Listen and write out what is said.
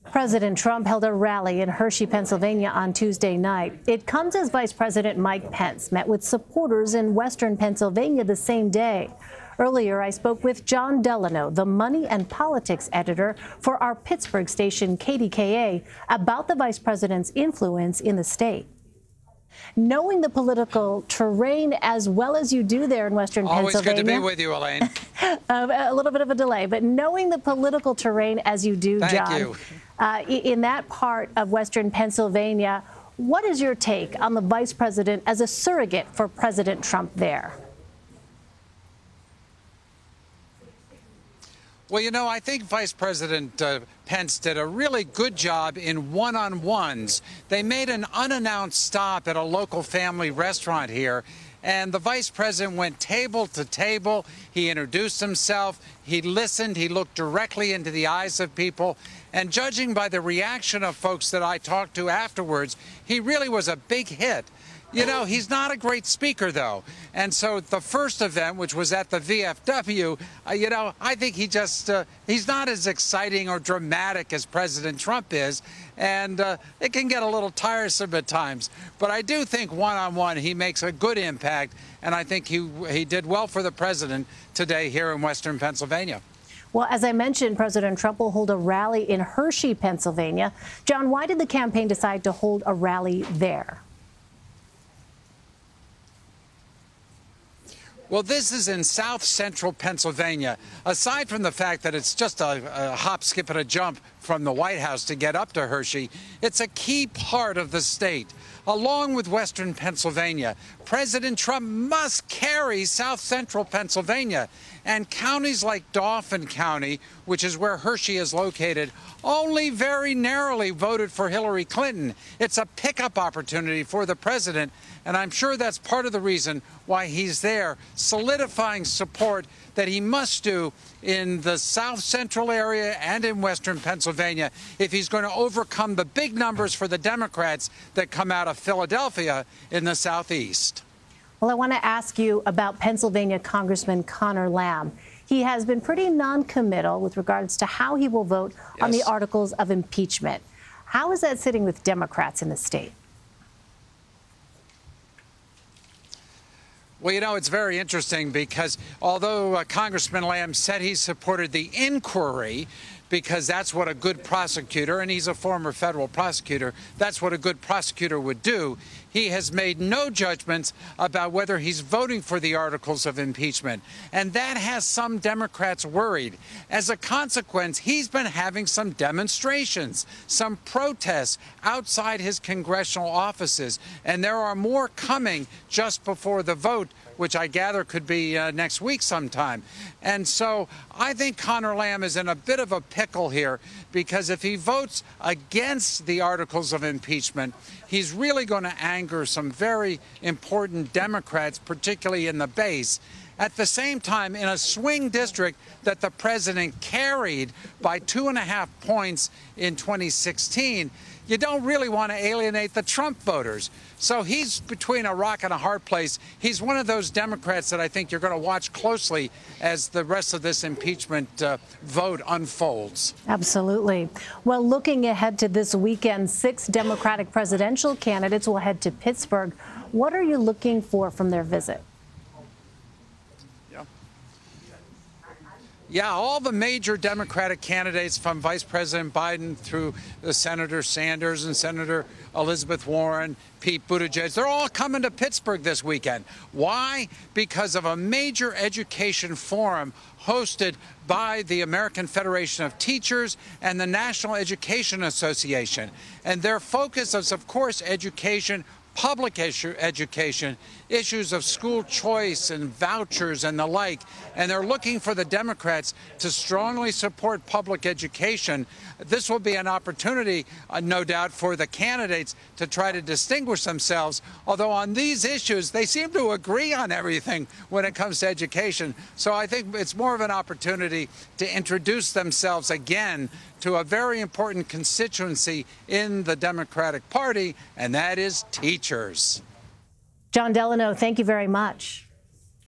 President Trump held a rally in Hershey, Pennsylvania on Tuesday night. It comes as Vice President Mike Pence met with supporters in western Pennsylvania the same day. Earlier, I spoke with Jon Delano, the money and politics editor for our Pittsburgh station KDKA, about the vice president's influence in the state. Knowing the political terrain as well as you do there in western Pennsylvania. Always good to be with you, Elaine. A little bit of a delay, but knowing the political terrain as you do, Thank Jon, you. In that part of western Pennsylvania, what is your take on the vice president as a surrogate for President Trump there? Well, you know, I think Vice President Pence did a really good job in one-on-ones. They made an unannounced stop at a local family restaurant here, and the vice president went table to table. He introduced himself. He listened. He looked directly into the eyes of people. And judging by the reaction of folks that I talked to afterwards, he really was a big hit. You know, he's not a great speaker, though. And so the first event, which was at the VFW, you know, I think he's not as exciting or dramatic as President Trump is. And it can get a little tiresome at times. But I do think one-on-one he makes a good impact. And I think he did well for the president today here in western Pennsylvania. Well, as I mentioned, President Trump will hold a rally in Hershey, Pennsylvania. Jon, why did the campaign decide to hold a rally there? Well, this is in south central Pennsylvania. Aside from the fact that it's just a hop, skip, and a jump from the White House to get up to Hershey, it's a key part of the state. Along with western Pennsylvania, President Trump must carry south central Pennsylvania. And counties like Dauphin County, which is where Hershey is located, only very narrowly voted for Hillary Clinton. It's a pickup opportunity for the president, and I'm sure that's part of the reason why he's there, solidifying support that he must do in the south central area and in western Pennsylvania if he's going to overcome the big numbers for the Democrats that come out of Philadelphia in the southeast. Well, I want to ask you about Pennsylvania Congressman Conor Lamb. He has been pretty non-committal with regards to how he will vote on the articles of impeachment. How is that sitting with Democrats in the state? Well, you know, it's very interesting because although Congressman Lamb said he supported the inquiry, because that's what a good prosecutor, and he's a former federal prosecutor, that's what a good prosecutor would do, he has made no judgments about whether he's voting for the articles of impeachment. And that has some Democrats worried. As a consequence, he's been having some demonstrations, some protests outside his congressional offices. And there are more coming just before the vote, which I gather could be next week sometime. And so I think Conor Lamb is in a bit of a pickle here, because if he votes against the articles of impeachment, he's really going to anger some very important Democrats, particularly in the base. At the same time, in a swing district that the president carried by 2.5 points in 2016, you don't really want to alienate the Trump voters. So he's between a rock and a hard place. He's one of those Democrats that I think you're going to watch closely as the rest of this impeachment vote unfolds. Absolutely. Well, looking ahead to this weekend, 6 Democratic presidential candidates will head to Pittsburgh. What are you looking for from their visit? Yeah, all the major Democratic candidates from Vice President Biden through Senator Sanders and Senator Elizabeth Warren, Pete Buttigieg, they're all coming to Pittsburgh this weekend. Why? Because of a major education forum hosted by the American Federation of Teachers and the National Education Association. And their focus is, of course, education, public education, issues of school choice and vouchers and the like. And they're looking for the Democrats to strongly support public education. This will be an opportunity, no doubt, for the candidates to try to distinguish themselves. Although on these issues, they seem to agree on everything when it comes to education. So I think it's more of an opportunity to introduce themselves again to a very important constituency in the Democratic Party, and that is teachers. Jon Delano, thank you very much.